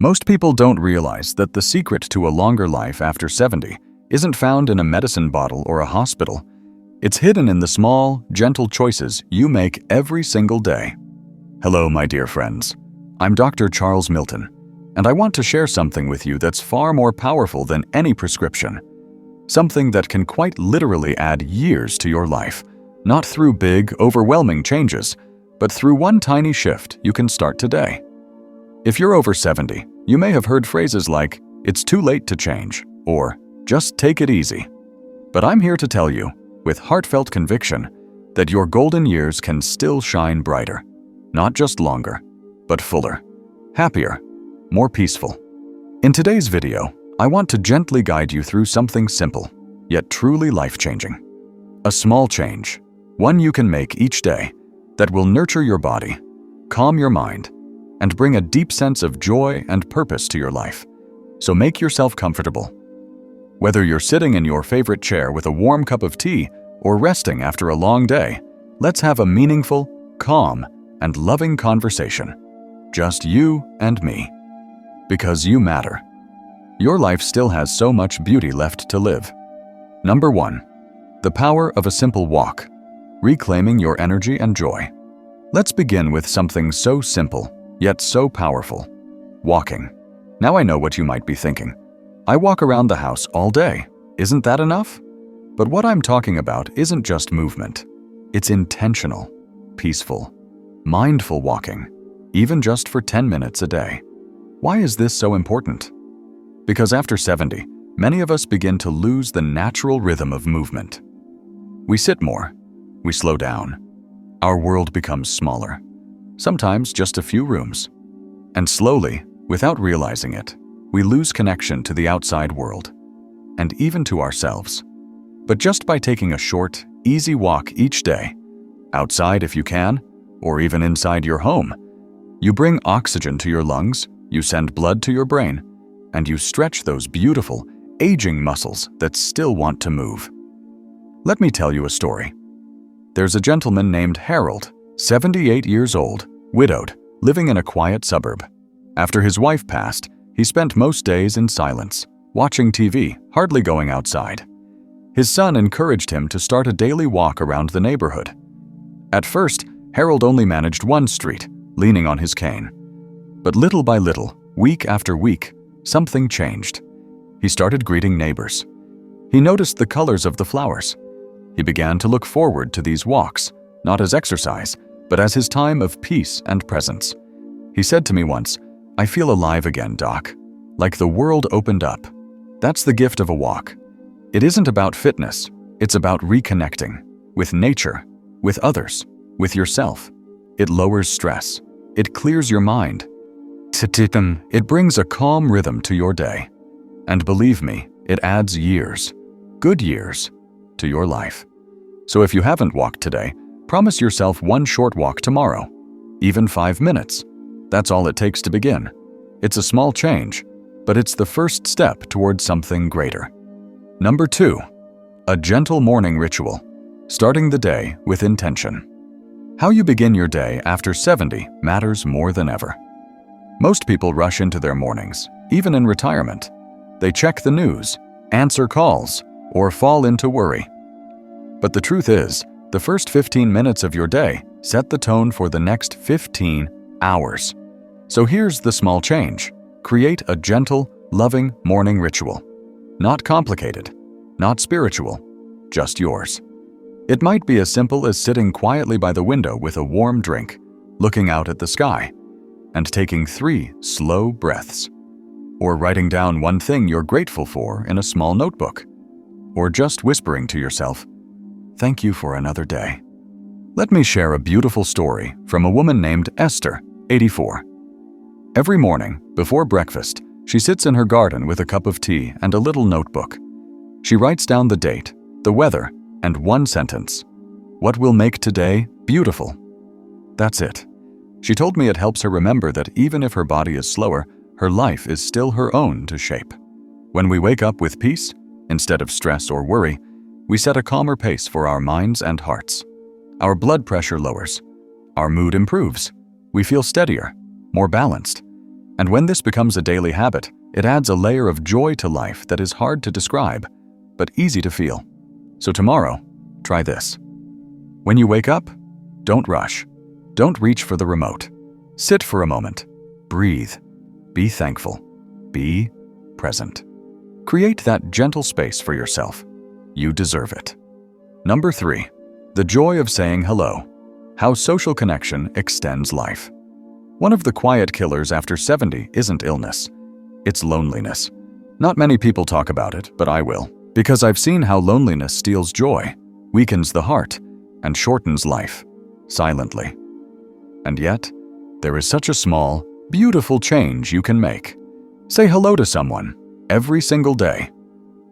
Most people don't realize that the secret to a longer life after 70 isn't found in a medicine bottle or a hospital. It's hidden in the small, gentle choices you make every single day. Hello, my dear friends. I'm Dr. Charles Milton, and I want to share something with you that's far more powerful than any prescription. Something that can quite literally add years to your life, not through big, overwhelming changes, but through one tiny shift you can start today. If you're over 70, you may have heard phrases like, "It's too late to change," or "Just take it easy." But I'm here to tell you, with heartfelt conviction, that your golden years can still shine brighter. Not just longer, but fuller, happier, more peaceful. In today's video, I want to gently guide you through something simple, yet truly life-changing. A small change, one you can make each day, that will nurture your body, calm your mind, and bring a deep sense of joy and purpose to your life. So make yourself comfortable. Whether you're sitting in your favorite chair with a warm cup of tea or resting after a long day, let's have a meaningful, calm, and loving conversation. Just you and me. Because you matter. Your life still has so much beauty left to live. Number 1. The power of a simple walk. Reclaiming your energy and joy. Let's begin with something so simple, yet so powerful. Walking. Now I know what you might be thinking. I walk around the house all day. Isn't that enough? But what I'm talking about isn't just movement. It's intentional, peaceful, mindful walking, even just for 10 minutes a day. Why is this so important? Because after 70, many of us begin to lose the natural rhythm of movement. We sit more. We slow down. Our world becomes smaller. Sometimes just a few rooms. And slowly, without realizing it, we lose connection to the outside world, and even to ourselves. But just by taking a short, easy walk each day, outside if you can, or even inside your home, you bring oxygen to your lungs, you send blood to your brain, and you stretch those beautiful, aging muscles that still want to move. Let me tell you a story. There's a gentleman named Harold, 78 years old, widowed, living in a quiet suburb. After his wife passed, he spent most days in silence, watching TV, hardly going outside. His son encouraged him to start a daily walk around the neighborhood. At first, Harold only managed one street, leaning on his cane. But little by little, week after week, something changed. He started greeting neighbors. He noticed the colors of the flowers. He began to look forward to these walks, not as exercise, but as his time of peace and presence. He said to me once, "I feel alive again, Doc. Like the world opened up." That's the gift of a walk. It isn't about fitness. It's about reconnecting with nature, with others, with yourself. It lowers stress. It clears your mind. It brings a calm rhythm to your day. And believe me, it adds years, good years, to your life. So if you haven't walked today, promise yourself one short walk tomorrow, even 5 minutes. That's all it takes to begin. It's a small change, but it's the first step towards something greater. Number 2, a gentle morning ritual, starting the day with intention. How you begin your day after 70 matters more than ever. Most people rush into their mornings, even in retirement. They check the news, answer calls, or fall into worry. But the truth is, the first 15 minutes of your day set the tone for the next 15 hours. So here's the small change. Create a gentle, loving morning ritual. Not complicated, not spiritual, just yours. It might be as simple as sitting quietly by the window with a warm drink, looking out at the sky, and taking 3 slow breaths. Or writing down one thing you're grateful for in a small notebook. Or just whispering to yourself, "Thank you for another day." Let me share a beautiful story from a woman named Esther, 84. Every morning, before breakfast, she sits in her garden with a cup of tea and a little notebook. She writes down the date, the weather, and one sentence. What will make today beautiful? That's it. She told me it helps her remember that even if her body is slower, her life is still her own to shape. When we wake up with peace, instead of stress or worry, we set a calmer pace for our minds and hearts. Our blood pressure lowers. Our mood improves. We feel steadier, more balanced. And when this becomes a daily habit, it adds a layer of joy to life that is hard to describe, but easy to feel. So tomorrow, try this. When you wake up, don't rush. Don't reach for the remote. Sit for a moment. Breathe. Be thankful. Be present. Create that gentle space for yourself. You deserve it. Number 3. The joy of saying hello. How social connection extends life. One of the quiet killers after 70 isn't illness. It's loneliness. Not many people talk about it, but I will, because I've seen how loneliness steals joy, weakens the heart, and shortens life, silently. And yet, there is such a small, beautiful change you can make. Say hello to someone every single day.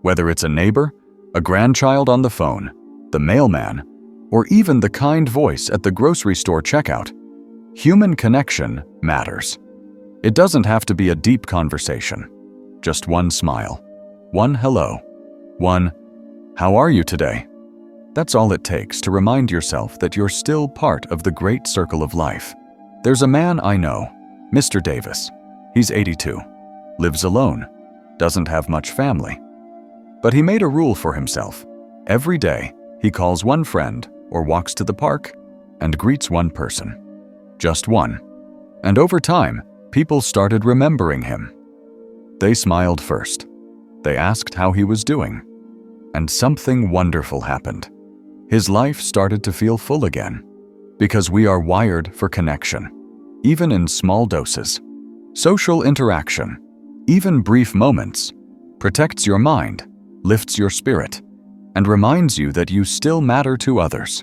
Whether it's a neighbor, a grandchild on the phone, the mailman, or even the kind voice at the grocery store checkout, human connection matters. It doesn't have to be a deep conversation. Just one smile, one hello, one, "How are you today?" That's all it takes to remind yourself that you're still part of the great circle of life. There's a man I know, Mr. Davis. He's 82, lives alone, doesn't have much family. But he made a rule for himself. Every day, he calls one friend or walks to the park and greets one person. Just one. And over time, people started remembering him. They smiled first. They asked how he was doing. And something wonderful happened. His life started to feel full again. Because we are wired for connection, even in small doses. Social interaction, even brief moments, protects your mind, lifts your spirit, and reminds you that you still matter to others.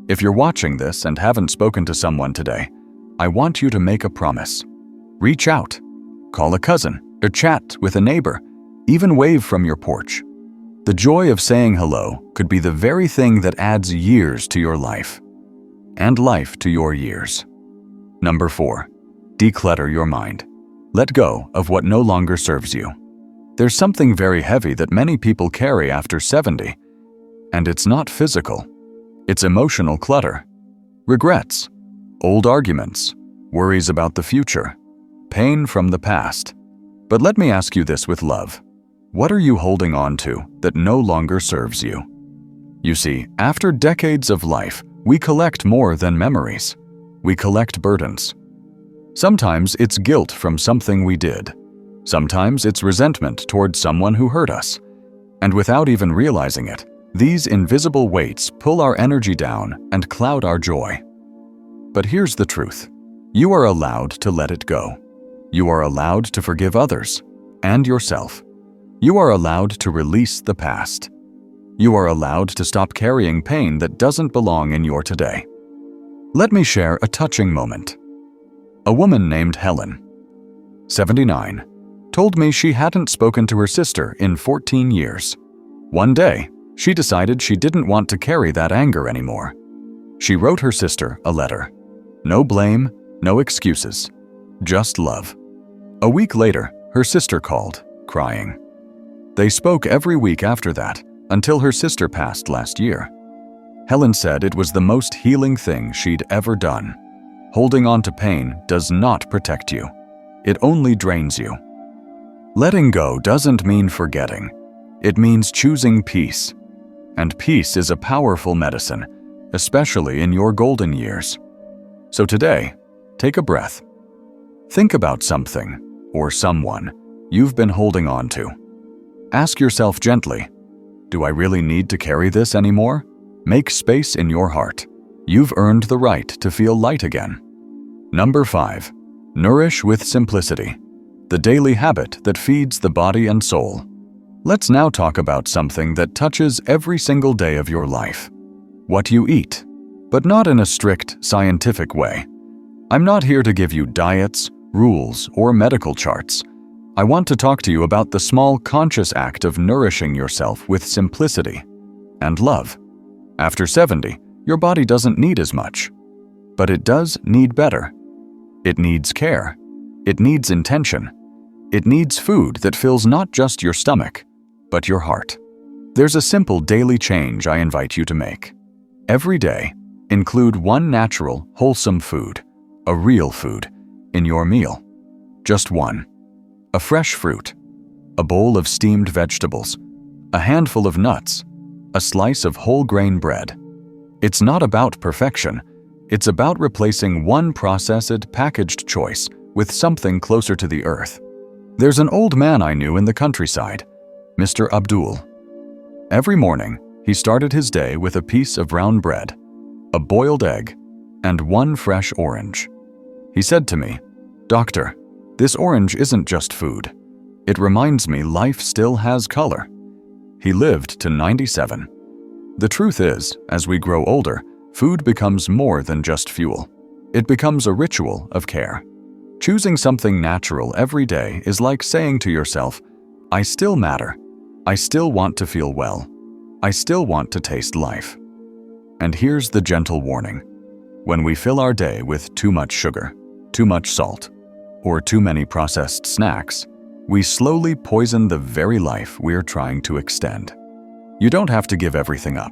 If you're watching this and haven't spoken to someone today, I want you to make a promise. Reach out, call a cousin, or chat with a neighbor, even wave from your porch. The joy of saying hello could be the very thing that adds years to your life, and life to your years. Number 4, declutter your mind. Let go of what no longer serves you. There's something very heavy that many people carry after 70, and it's not physical. It's emotional clutter. Regrets, old arguments, worries about the future, pain from the past. But let me ask you this with love. What are you holding on to that no longer serves you? You see, after decades of life, we collect more than memories. We collect burdens. Sometimes it's guilt from something we did. Sometimes it's resentment toward someone who hurt us. And without even realizing it, these invisible weights pull our energy down and cloud our joy. But here's the truth. You are allowed to let it go. You are allowed to forgive others and yourself. You are allowed to release the past. You are allowed to stop carrying pain that doesn't belong in your today. Let me share a touching moment. A woman named Helen, 79, told me she hadn't spoken to her sister in 14 years. One day, she decided she didn't want to carry that anger anymore. She wrote her sister a letter. No blame, no excuses, just love. A week later, her sister called, crying. They spoke every week after that, until her sister passed last year. Helen said it was the most healing thing she'd ever done. Holding on to pain does not protect you. It only drains you. Letting go doesn't mean forgetting. It means choosing peace. And peace is a powerful medicine, especially in your golden years. So today, take a breath. Think about something, or someone, you've been holding on to. Ask yourself gently, do I really need to carry this anymore? Make space in your heart. You've earned the right to feel light again. Number 5, nourish with simplicity. The daily habit that feeds the body and soul. Let's now talk about something that touches every single day of your life. What you eat, but not in a strict, scientific way. I'm not here to give you diets, rules, or medical charts. I want to talk to you about the small conscious act of nourishing yourself with simplicity and love. After 70, your body doesn't need as much, but it does need better. It needs care. It needs intention. It needs food that fills not just your stomach, but your heart. There's a simple daily change I invite you to make. Every day, include one natural, wholesome food, a real food, in your meal. Just one. A fresh fruit, a bowl of steamed vegetables, a handful of nuts, a slice of whole grain bread. It's not about perfection. It's about replacing one processed, packaged choice with something closer to the earth. There's an old man I knew in the countryside, Mr. Abdul. Every morning, he started his day with a piece of brown bread, a boiled egg, and one fresh orange. He said to me, "Doctor, this orange isn't just food. It reminds me life still has color." He lived to 97. The truth is, as we grow older, food becomes more than just fuel. It becomes a ritual of care. Choosing something natural every day is like saying to yourself, "I still matter. I still want to feel well. I still want to taste life." And here's the gentle warning. When we fill our day with too much sugar, too much salt, or too many processed snacks, we slowly poison the very life we're trying to extend. You don't have to give everything up.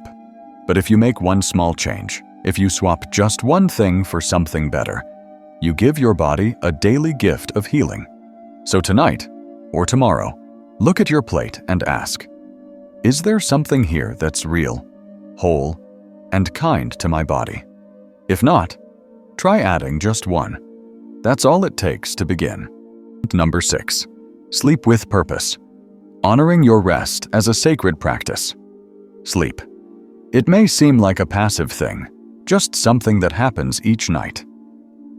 But if you make one small change, if you swap just one thing for something better, you give your body a daily gift of healing. So tonight, or tomorrow, look at your plate and ask, is there something here that's real, whole, and kind to my body? If not, try adding just one. That's all it takes to begin. Number 6. Sleep with purpose. Honoring your rest as a sacred practice. Sleep. It may seem like a passive thing, just something that happens each night.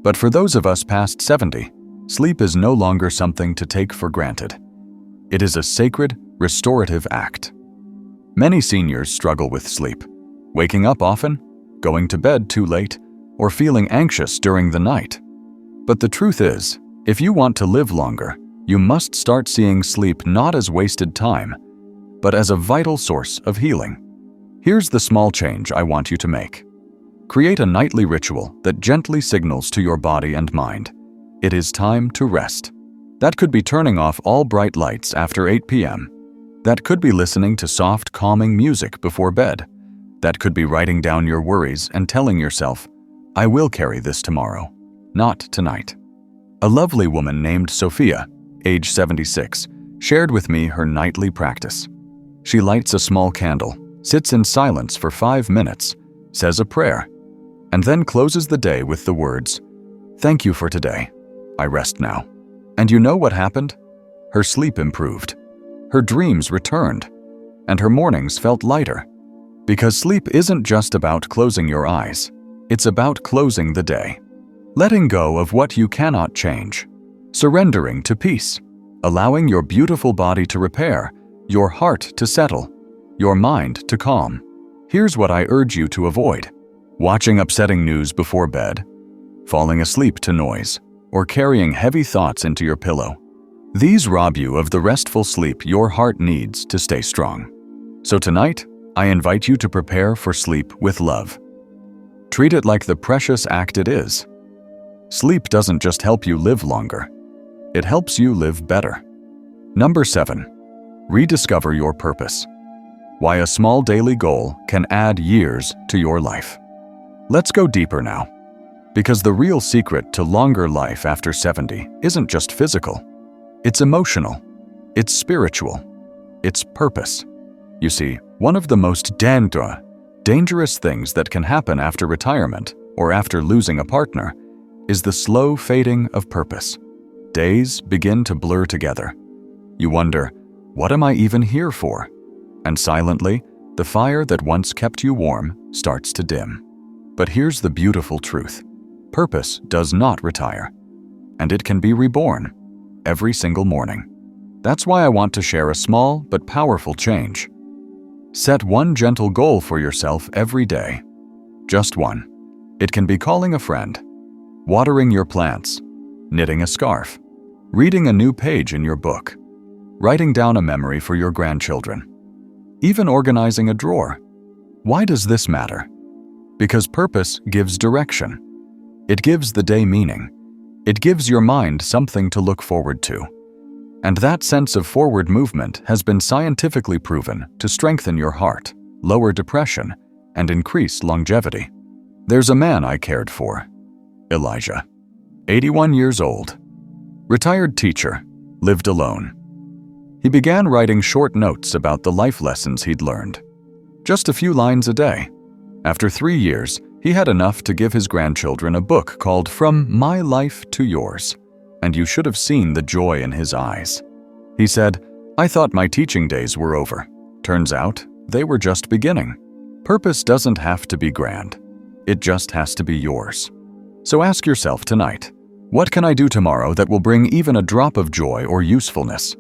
But for those of us past 70, sleep is no longer something to take for granted. It is a sacred, restorative act. Many seniors struggle with sleep, waking up often, going to bed too late, or feeling anxious during the night. But the truth is, if you want to live longer, you must start seeing sleep not as wasted time, but as a vital source of healing. Here's the small change I want you to make. Create a nightly ritual that gently signals to your body and mind, it is time to rest. That could be turning off all bright lights after 8 p.m. That could be listening to soft, calming music before bed. That could be writing down your worries and telling yourself, I will carry this tomorrow, not tonight. A lovely woman named Sophia, age 76, shared with me her nightly practice. She lights a small candle, sits in silence for 5 minutes, says a prayer, and then closes the day with the words, "Thank you for today. I rest now." And you know what happened? Her sleep improved. Her dreams returned, and her mornings felt lighter. Because sleep isn't just about closing your eyes. It's about closing the day. Letting go of what you cannot change. Surrendering to peace. Allowing your beautiful body to repair, your heart to settle, your mind to calm. Here's what I urge you to avoid. Watching upsetting news before bed, falling asleep to noise, or carrying heavy thoughts into your pillow. These rob you of the restful sleep your heart needs to stay strong. So tonight, I invite you to prepare for sleep with love. Treat it like the precious act it is. Sleep doesn't just help you live longer. It helps you live better. Number 7. Rediscover your purpose. Why a small daily goal can add years to your life. Let's go deeper now. Because the real secret to longer life after 70 isn't just physical. It's emotional. It's spiritual. It's purpose. You see, one of the most dangerous things that can happen after retirement or after losing a partner is the slow fading of purpose. Days begin to blur together. You wonder, what am I even here for? And silently, the fire that once kept you warm starts to dim. But here's the beautiful truth. Purpose does not retire, and it can be reborn every single morning. That's why I want to share a small but powerful change. Set one gentle goal for yourself every day. Just one. It can be calling a friend, watering your plants, knitting a scarf, reading a new page in your book, writing down a memory for your grandchildren, even organizing a drawer. Why does this matter? Because purpose gives direction. It gives the day meaning. It gives your mind something to look forward to. And that sense of forward movement has been scientifically proven to strengthen your heart, lower depression, and increase longevity. There's a man I cared for, Elijah, 81 years old. Retired teacher, lived alone. He began writing short notes about the life lessons he'd learned. Just a few lines a day. After 3 years, he had enough to give his grandchildren a book called From My Life to Yours, and you should have seen the joy in his eyes. He said, "I thought my teaching days were over. Turns out, they were just beginning." Purpose doesn't have to be grand. It just has to be yours. So ask yourself tonight, what can I do tomorrow that will bring even a drop of joy or usefulness?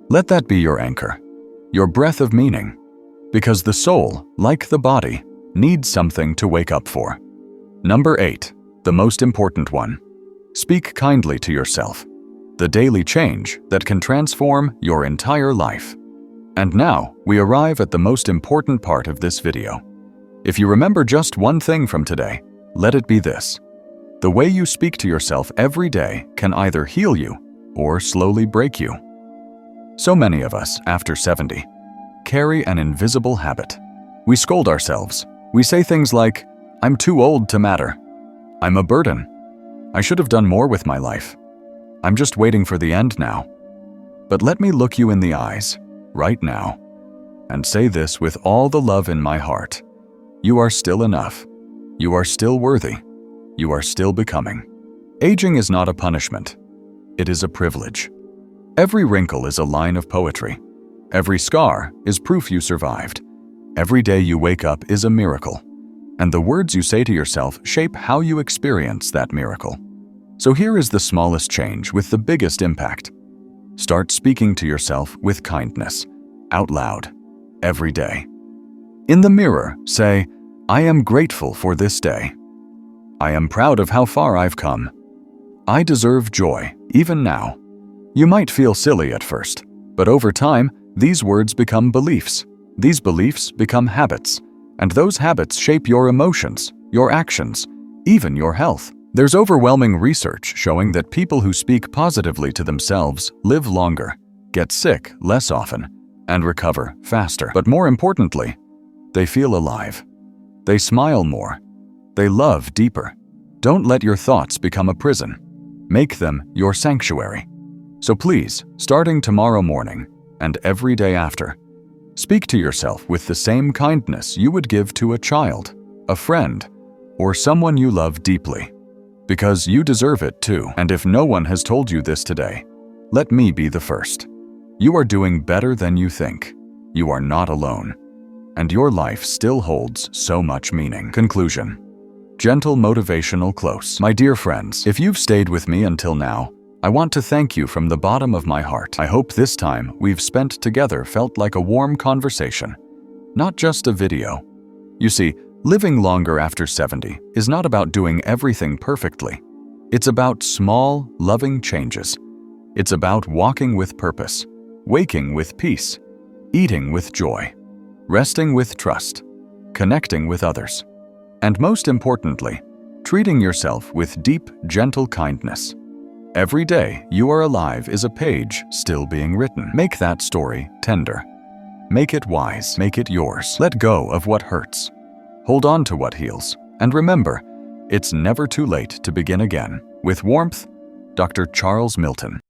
Let that be your anchor, your breath of meaning, because the soul, like the body, needs something to wake up for. Number 8, the most important one. Speak kindly to yourself, the daily change that can transform your entire life. And now, we arrive at the most important part of this video. If you remember just one thing from today, let it be this. The way you speak to yourself every day can either heal you or slowly break you. So many of us, after 70, carry an invisible habit. We scold ourselves. We say things like, "I'm too old to matter. I'm a burden. I should have done more with my life. I'm just waiting for the end now." But let me look you in the eyes, right now, and say this with all the love in my heart. You are still enough. You are still worthy. You are still becoming. Aging is not a punishment. It is a privilege. Every wrinkle is a line of poetry. Every scar is proof you survived. Every day you wake up is a miracle. And the words you say to yourself shape how you experience that miracle. So here is the smallest change with the biggest impact. Start speaking to yourself with kindness, out loud, every day. In the mirror, say, "I am grateful for this day. I am proud of how far I've come. I deserve joy, even now." You might feel silly at first, but over time, these words become beliefs. These beliefs become habits, and those habits shape your emotions, your actions, even your health. There's overwhelming research showing that people who speak positively to themselves live longer, get sick less often, and recover faster. But more importantly, they feel alive. They smile more. They love deeper. Don't let your thoughts become a prison. Make them your sanctuary. So please, starting tomorrow morning and every day after, speak to yourself with the same kindness you would give to a child, a friend, or someone you love deeply. Because you deserve it too. And if no one has told you this today, let me be the first. You are doing better than you think. You are not alone. And your life still holds so much meaning. Conclusion. Gentle motivational close. My dear friends, if you've stayed with me until now, I want to thank you from the bottom of my heart. I hope this time we've spent together felt like a warm conversation, not just a video. You see, living longer after 70 is not about doing everything perfectly. It's about small, loving changes. It's about walking with purpose, waking with peace, eating with joy, resting with trust, connecting with others, and most importantly, treating yourself with deep, gentle kindness. Every day you are alive is a page still being written. Make that story tender. Make it wise. Make it yours. Let go of what hurts. Hold on to what heals. And remember, it's never too late to begin again. With warmth, Dr. Charles Milton.